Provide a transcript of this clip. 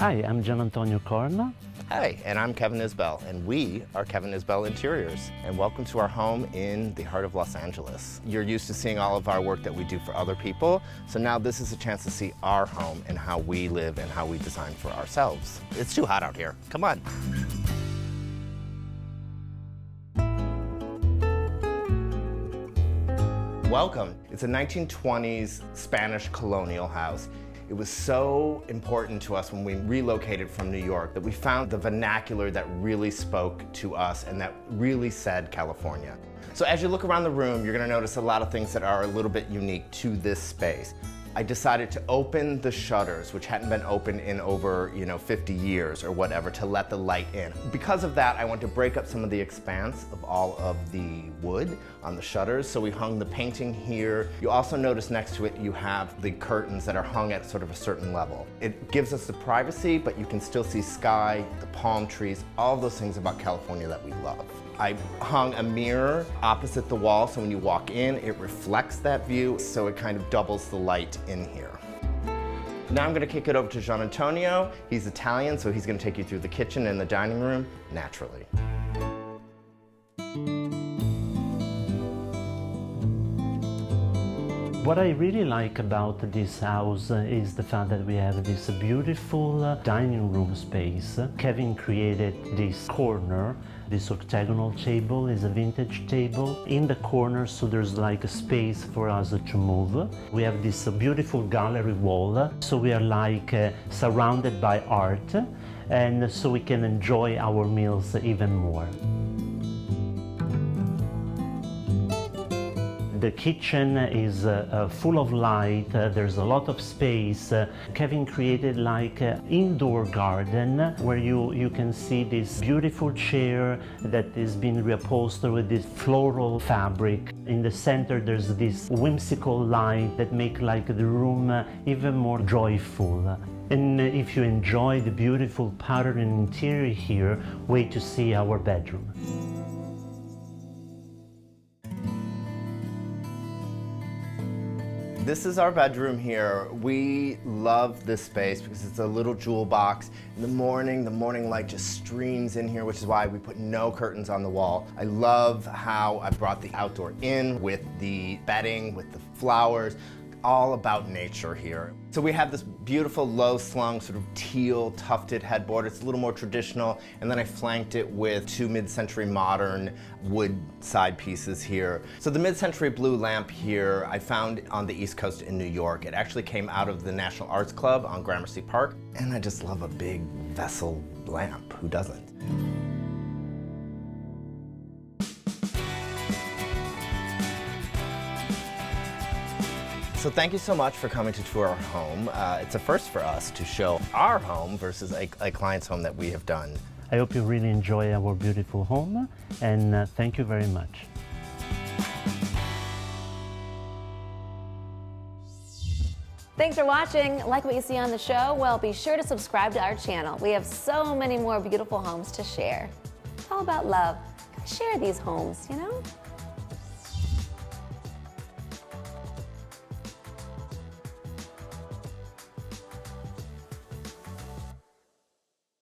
Hi, I'm Gianantonio Corna. Hi, and I'm Kevin Isbell, and we are Kevin Isbell Interiors. And welcome to our home in the heart of Los Angeles. You're used to seeing all of our work that we do for other people, so now this is a chance to see our home and how we live and how we design for ourselves. It's too hot out here. Come on. Welcome. It's a 1920s Spanish colonial house. It was so important to us when we relocated from New York that we found the vernacular that really spoke to us and that really said California. So as you look around the room, you're gonna notice a lot of things that are a little bit unique to this space. I decided to open the shutters, which hadn't been open in over 50 years or whatever, to let the light in. Because of that, I wanted to break up some of the expanse of all of the wood on the shutters, so we hung the painting here. You also notice next to it you have the curtains that are hung at sort of a certain level. It gives us the privacy, but you can still see sky, the palm trees, all those things about California that we love. I hung a mirror opposite the wall, so when you walk in, it reflects that view, so it kind of doubles the light in here. Now I'm gonna kick it over to Gianantonio. He's Italian, so he's gonna take you through the kitchen and the dining room naturally. What I really like about this house is the fact that we have this beautiful dining room space. Kevin created this corner. This octagonal table is a vintage table. In the corner, so there's like a space for us to move. We have this beautiful gallery wall, so we are like surrounded by art, and so we can enjoy our meals even more. The kitchen is full of light, there's a lot of space. Kevin created like an indoor garden where you can see this beautiful chair that is being reupholstered with this floral fabric. In the center there's this whimsical light that make like the room even more joyful. And if you enjoy the beautiful pattern and interior here, wait to see our bedroom. This is our bedroom here. We love this space because it's a little jewel box. In the morning light just streams in here, which is why we put no curtains on the wall. I love how I brought the outdoor in with the bedding, with the flowers, all about nature here. So we have this beautiful low slung sort of teal tufted headboard. It's a little more traditional, and then I flanked it with two mid-century modern wood side pieces here. So the mid-century blue lamp here I found on the East Coast in New York. It actually came out of the National Arts Club on Gramercy Park, and I just love a big vessel lamp. Who doesn't? So thank you so much for coming to tour our home. It's a first for us to show our home versus a client's home that we have done. I hope you really enjoy our beautiful home, and thank you very much. Thanks for watching. Like what you see on the show? Well, be sure to subscribe to our channel. We have so many more beautiful homes to share. It's all about love. Share these homes, you know?